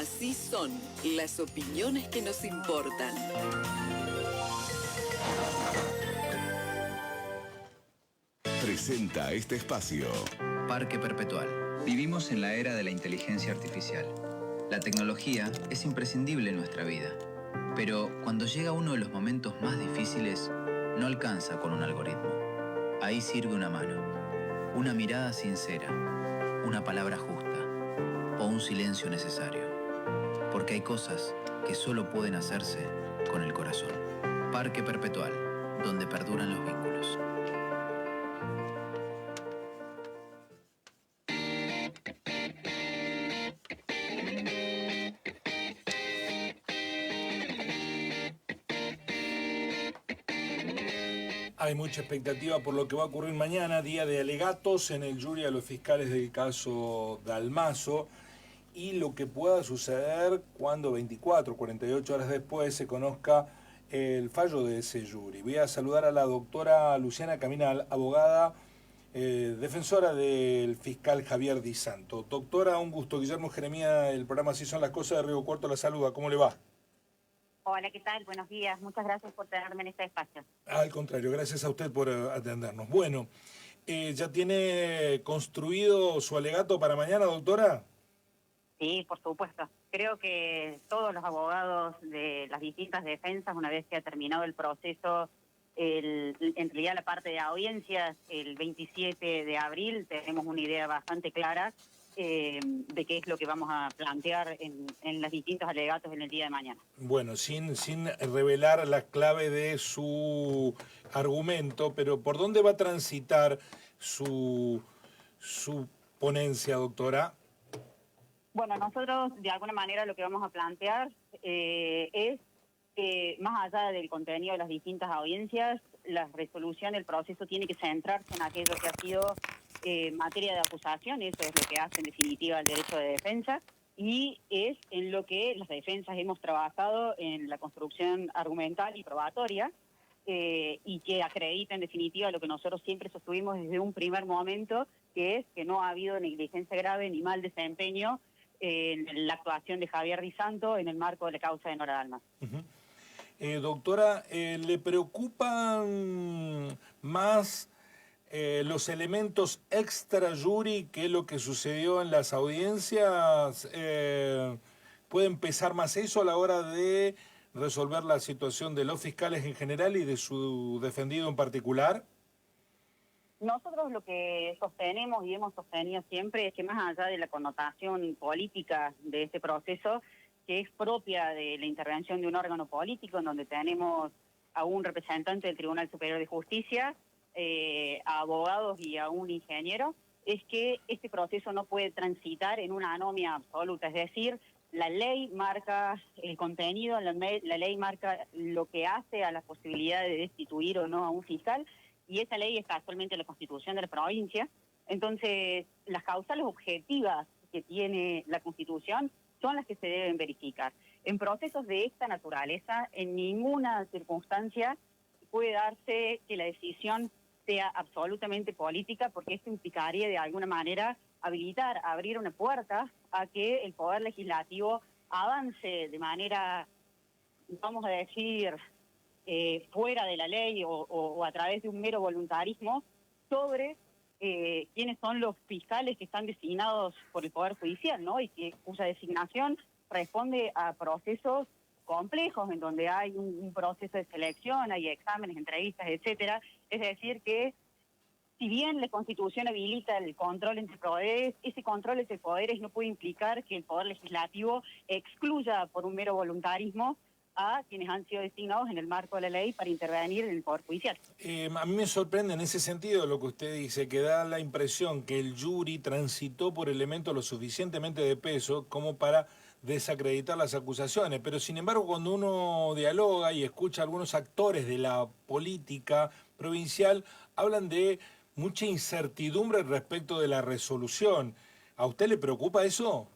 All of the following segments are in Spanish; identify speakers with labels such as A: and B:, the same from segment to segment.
A: Así son las opiniones que nos importan.
B: Presenta este espacio.
C: Parque Perpetual. Vivimos en la era de la inteligencia artificial. La tecnología es imprescindible en nuestra vida. Pero cuando llega uno de los momentos más difíciles, no alcanza con un algoritmo. Ahí sirve una mano, una mirada sincera, una palabra justa o un silencio necesario. Porque hay cosas que solo pueden hacerse con el corazón. Parque Perpetual, donde perduran los vínculos.
D: Hay mucha expectativa por lo que va a ocurrir mañana, día de alegatos en el jury a los fiscales del caso Dalmazo y lo que pueda suceder cuando 24, 48 horas después se conozca el fallo de ese jury. Voy a saludar a la doctora Luciana Caminal, abogada, defensora del fiscal Javier Di Santo. Doctora, un gusto. Guillermo Jeremía, el programa Así son las cosas de Río Cuarto la saluda. ¿Cómo le va?
E: Hola, ¿qué tal? Buenos días. Muchas gracias por tenerme en este espacio.
D: Al contrario, gracias a usted por atendernos. Bueno, ¿ya tiene construido su alegato para mañana, doctora?
E: Sí, por supuesto. Creo que todos los abogados de las distintas defensas, una vez que ha terminado el proceso, en realidad la parte de audiencias, el 27 de abril, tenemos una idea bastante clara de qué es lo que vamos a plantear en los distintos alegatos en el día de mañana.
D: Bueno, sin revelar la clave de su argumento, pero ¿por dónde va a transitar su ponencia, doctora?
E: Bueno, nosotros de alguna manera lo que vamos a plantear es que más allá del contenido de las distintas audiencias, la resolución del proceso tiene que centrarse en aquello que ha sido materia de acusación, eso es lo que hace en definitiva el derecho de defensa, y es en lo que las defensas hemos trabajado en la construcción argumental y probatoria, y que acredita en definitiva lo que nosotros siempre sostuvimos desde un primer momento, que es que no ha habido negligencia grave ni mal desempeño en la actuación de Javier Di Santo en el marco de la causa de Nora Dalmazo.
D: Doctora, ¿le preocupan más los elementos extra jury que lo que sucedió en las audiencias? ¿Puede pesar más eso a la hora de resolver la situación de los fiscales en general y de su defendido en particular?
E: Nosotros lo que sostenemos y hemos sostenido siempre es que más allá de la connotación política de este proceso, que es propia de la intervención de un órgano político, en donde tenemos a un representante del Tribunal Superior de Justicia, a abogados y a un ingeniero, es que este proceso no puede transitar en una anomia absoluta, es decir, la ley marca el contenido, la ley marca lo que hace a la posibilidad de destituir o no a un fiscal, y esa ley está actualmente en la Constitución de la provincia. Entonces, las causales objetivas que tiene la Constitución son las que se deben verificar. En procesos de esta naturaleza, en ninguna circunstancia puede darse que la decisión sea absolutamente política, porque esto implicaría de alguna manera abrir una puerta a que el Poder Legislativo avance de manera, vamos a decir, fuera de la ley o a través de un mero voluntarismo sobre quiénes son los fiscales que están designados por el Poder Judicial, ¿no? Y cuya designación responde a procesos complejos en donde hay un proceso de selección, hay exámenes, entrevistas, etcétera. Es decir que si bien la Constitución habilita el control entre poderes, ese control entre poderes no puede implicar que el Poder Legislativo excluya por un mero voluntarismo a quienes han sido designados en el marco de la ley para intervenir en el Poder Judicial.
D: A mí me sorprende en ese sentido lo que usted dice, que da la impresión que el jury transitó por elementos lo suficientemente de peso como para desacreditar las acusaciones, pero sin embargo cuando uno dialoga y escucha a algunos actores de la política provincial, hablan de mucha incertidumbre respecto de la resolución. ¿A usted le preocupa eso?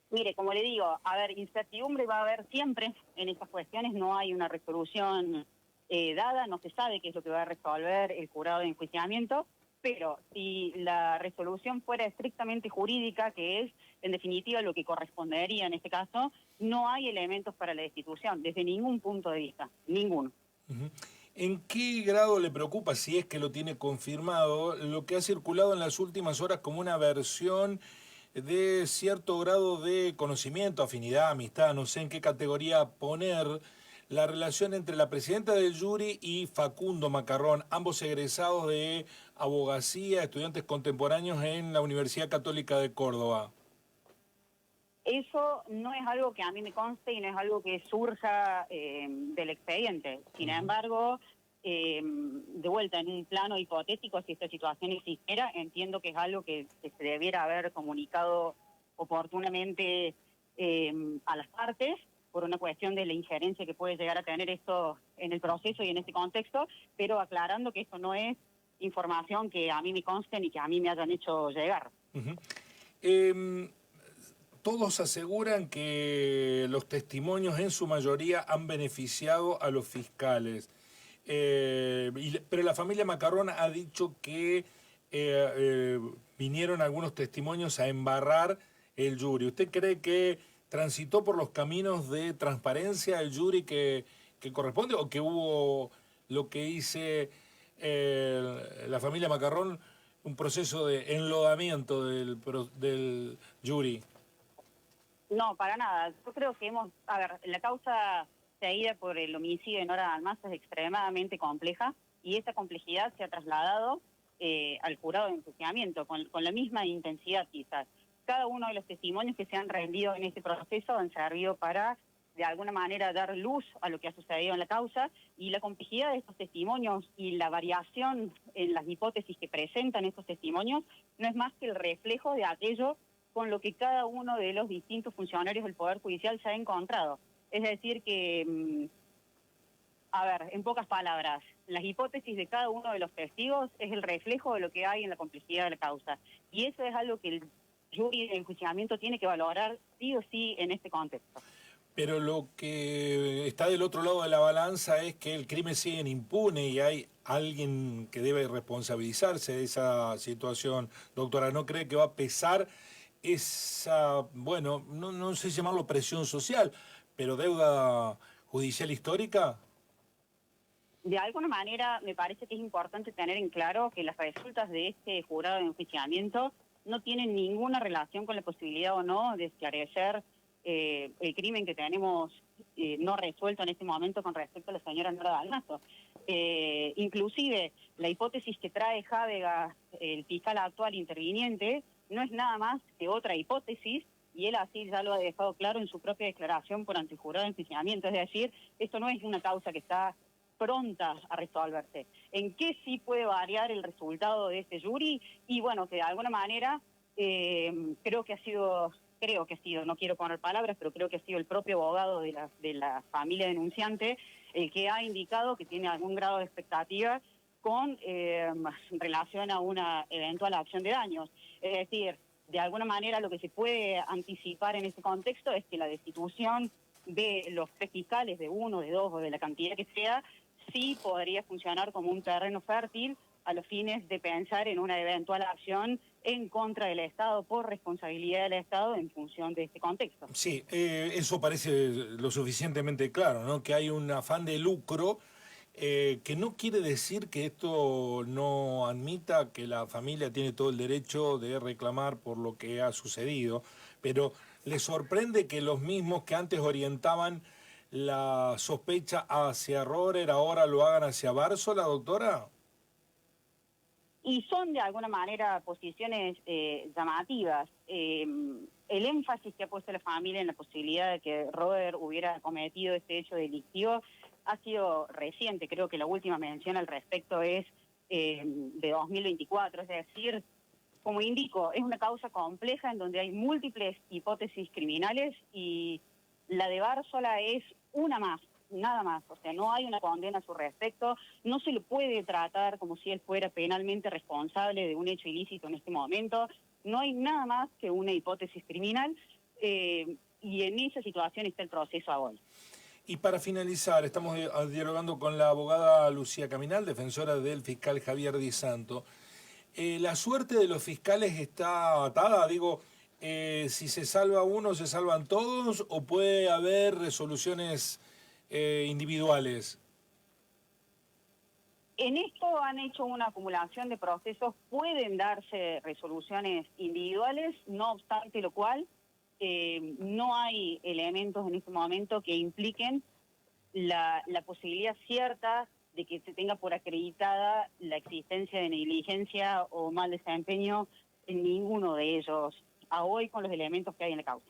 E: Mire, como le digo, a ver, incertidumbre va a haber siempre en estas cuestiones, no hay una resolución dada, no se sabe qué es lo que va a resolver el jurado de enjuiciamiento, pero si la resolución fuera estrictamente jurídica, que es en definitiva lo que correspondería en este caso, no hay elementos para la destitución, desde ningún punto de vista, ninguno.
D: Ujú. ¿En qué grado le preocupa, si es que lo tiene confirmado, lo que ha circulado en las últimas horas como una versión de cierto grado de conocimiento, afinidad, amistad, no sé en qué categoría poner, la relación entre la presidenta del jury y Facundo Macarrón, ambos egresados de abogacía, estudiantes contemporáneos en la Universidad Católica de Córdoba?
E: Eso no es algo que a mí me conste y no es algo que surja del expediente. Sin embargo, de vuelta, en un plano hipotético, si esta situación existiera, entiendo que es algo que se debiera haber comunicado oportunamente a las partes, por una cuestión de la injerencia que puede llegar a tener esto en el proceso y en este contexto, pero aclarando que esto no es información que a mí me conste ni que a mí me hayan hecho llegar.
D: Todos aseguran que los testimonios en su mayoría han beneficiado a los fiscales, pero la familia Macarrón ha dicho que vinieron algunos testimonios a embarrar el jury. ¿Usted cree que transitó por los caminos de transparencia el jury que corresponde, o que hubo lo que dice la familia Macarrón, un proceso de enlodamiento del jury?
E: No, para nada. Yo creo que la causa seguida por el homicidio de Nora Dalmazo es extremadamente compleja y esa complejidad se ha trasladado al jurado de enjuiciamiento con la misma intensidad quizás. Cada uno de los testimonios que se han rendido en este proceso han servido para, de alguna manera, dar luz a lo que ha sucedido en la causa, y la complejidad de estos testimonios y la variación en las hipótesis que presentan estos testimonios no es más que el reflejo de aquello con lo que cada uno de los distintos funcionarios del Poder Judicial se ha encontrado. Es decir que, en pocas palabras, las hipótesis de cada uno de los testigos es el reflejo de lo que hay en la complejidad de la causa. Y eso es algo que el jury de enjuiciamiento tiene que valorar sí o sí en este contexto.
D: Pero lo que está del otro lado de la balanza es que el crimen sigue impune y hay alguien que debe responsabilizarse de esa situación. Doctora, ¿no cree que va a pesar esa, bueno, no sé llamarlo presión social, pero deuda judicial histórica?
E: De alguna manera me parece que es importante tener en claro que las resultas de este jurado de enjuiciamiento no tienen ninguna relación con la posibilidad o no de esclarecer el crimen que tenemos no resuelto en este momento con respecto a la señora Nora Dalmazo. Inclusive la hipótesis que trae Jávega, el fiscal actual interviniente, no es nada más que otra hipótesis, y él así ya lo ha dejado claro en su propia declaración por ante el jurado de enjuiciamiento. Es decir, esto no es una causa que está pronta a resolverse. ¿En qué sí puede variar el resultado de este jury? Y bueno, que de alguna manera creo que ha sido, no quiero poner palabras, pero creo que ha sido el propio abogado de la familia denunciante el que ha indicado que tiene algún grado de expectativa con relación a una eventual acción de daños. Es decir, de alguna manera lo que se puede anticipar en este contexto es que la destitución de los 3 fiscales, de 1, de 2 o de la cantidad que sea, sí podría funcionar como un terreno fértil a los fines de pensar en una eventual acción en contra del Estado por responsabilidad del Estado en función de este contexto.
D: Sí, eso parece lo suficientemente claro, ¿no? Que hay un afán de lucro, que no quiere decir que esto no admita que la familia tiene todo el derecho de reclamar por lo que ha sucedido, pero ¿le sorprende que los mismos que antes orientaban la sospecha hacia Rohrer ahora lo hagan hacia Bársola, doctora?
E: Y son de alguna manera posiciones llamativas. El énfasis que ha puesto la familia en la posibilidad de que Rohrer hubiera cometido este hecho delictivo ha sido reciente. Creo que la última mención al respecto es de 2024, es decir, como indico, es una causa compleja en donde hay múltiples hipótesis criminales y la de Bársola es una más, nada más. O sea, no hay una condena a su respecto, no se le puede tratar como si él fuera penalmente responsable de un hecho ilícito en este momento, no hay nada más que una hipótesis criminal y en esa situación está el proceso ahora.
D: Y para finalizar, estamos dialogando con la abogada Lucía Caminal, defensora del fiscal Javier Di Santo. La suerte de los fiscales está atada, digo, si se salva uno, se salvan todos, o puede haber resoluciones individuales?
E: En esto han hecho una acumulación de procesos, pueden darse resoluciones individuales, no obstante lo cual no hay elementos en este momento que impliquen la posibilidad cierta de que se tenga por acreditada la existencia de negligencia o mal desempeño en ninguno de ellos, a hoy con los elementos que hay en la causa.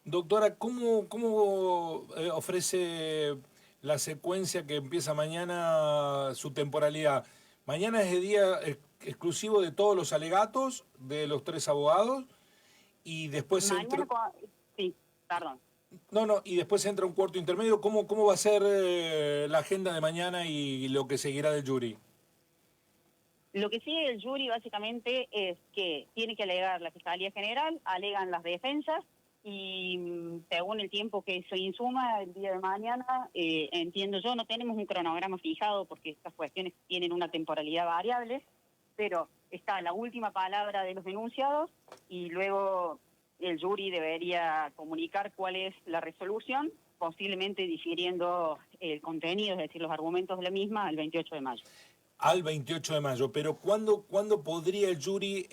D: Doctora, ¿cómo ofrece la secuencia que empieza mañana su temporalidad? Mañana es el día exclusivo de todos los alegatos de los 3 abogados y después
E: Sí, perdón.
D: No, y después entra un cuarto intermedio. ¿Cómo va a ser la agenda de mañana y lo que seguirá del jury?
E: Lo que sigue el jury básicamente es que tiene que alegar la Fiscalía General, alegan las defensas y según el tiempo que se insuma el día de mañana, entiendo yo, no tenemos un cronograma fijado porque estas cuestiones tienen una temporalidad variable, pero está la última palabra de los denunciados y luego el jury debería comunicar cuál es la resolución, posiblemente difiriendo el contenido, es decir, los argumentos de la misma, al 28 de mayo.
D: Al 28 de mayo, pero ¿cuándo podría el jury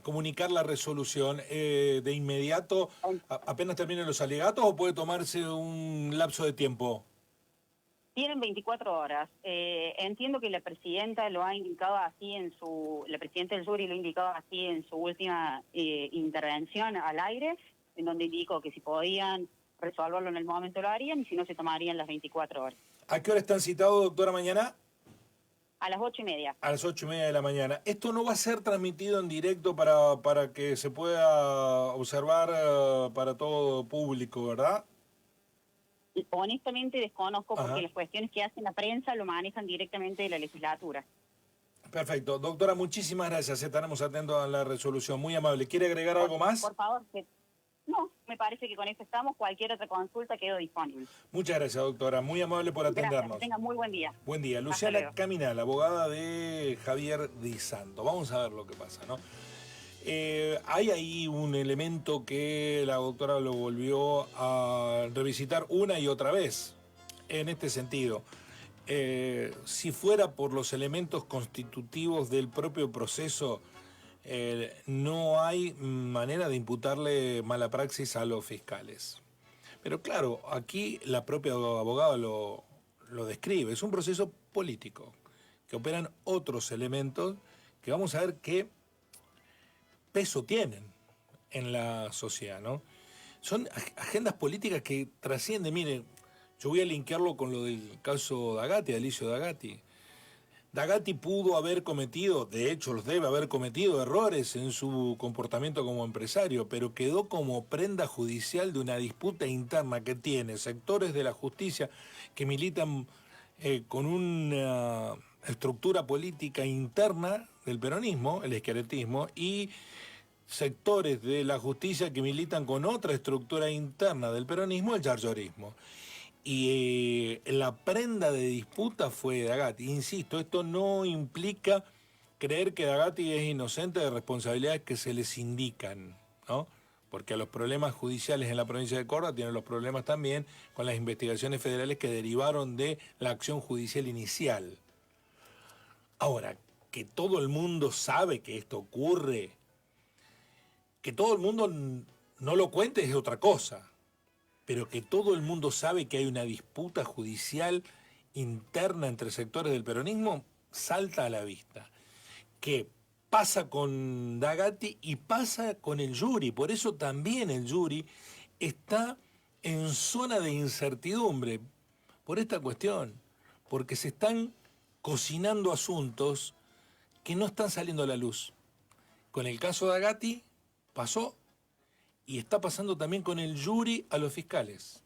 D: comunicar la resolución? ¿De inmediato, apenas terminen los alegatos, o puede tomarse un lapso de tiempo?
E: Tienen 24 horas. Entiendo que la presidenta lo ha indicado así la presidenta del jury lo ha indicado así en su última intervención al aire, en donde indicó que si podían resolverlo en el momento lo harían y si no se tomarían las 24 horas.
D: ¿A qué hora están citados, doctora, mañana?
E: A las 8:30.
D: A las 8:30 de la mañana. Esto no va a ser transmitido en directo para que se pueda observar para todo público, ¿verdad?
E: Honestamente desconozco porque
D: Ajá.
E: las cuestiones que hacen la prensa lo manejan directamente de la legislatura.
D: Perfecto. Doctora, muchísimas gracias. Estaremos atentos a la resolución. Muy amable. ¿Quiere agregar algo más?
E: Por favor. No, me parece que con esto estamos. Cualquier otra consulta quedo disponible.
D: Muchas gracias, doctora. Muy amable por atendernos.
E: Gracias, que tenga muy buen día.
D: Buen día. Luciana Caminal, abogada de Javier Di Santo. Vamos a ver lo que pasa, ¿no? Hay ahí un elemento que la doctora lo volvió a revisitar una y otra vez, en este sentido. Si fuera por los elementos constitutivos del propio proceso, no hay manera de imputarle mala praxis a los fiscales. Pero claro, aquí la propia abogada lo describe. Es un proceso político, que operan otros elementos que vamos a ver qué peso tienen en la sociedad, ¿no? Son agendas políticas que trascienden. Miren, yo voy a linkearlo con lo del caso Dagatti, Alicio Dagatti. Dagatti pudo haber cometido, de hecho los debe haber cometido, errores en su comportamiento como empresario, pero quedó como prenda judicial de una disputa interna que tiene sectores de la justicia que militan con una estructura política interna del peronismo, el schiarettismo, y sectores de la justicia que militan con otra estructura interna del peronismo, el giorgiorismo. Y la prenda de disputa fue Dagatti. Insisto, esto no implica creer que Dagatti es inocente de responsabilidades que se les indican, ¿no? Porque a los problemas judiciales en la provincia de Córdoba tienen los problemas también con las investigaciones federales que derivaron de la acción judicial inicial. Ahora, que todo el mundo sabe que esto ocurre, que todo el mundo no lo cuente es otra cosa. Pero que todo el mundo sabe que hay una disputa judicial interna entre sectores del peronismo, salta a la vista. Que pasa con Dagatti y pasa con el jury. Por eso también el jury está en zona de incertidumbre por esta cuestión. Porque se están cocinando asuntos que no están saliendo a la luz. Con el caso Dagatti pasó. Y está pasando también con el jury a los fiscales.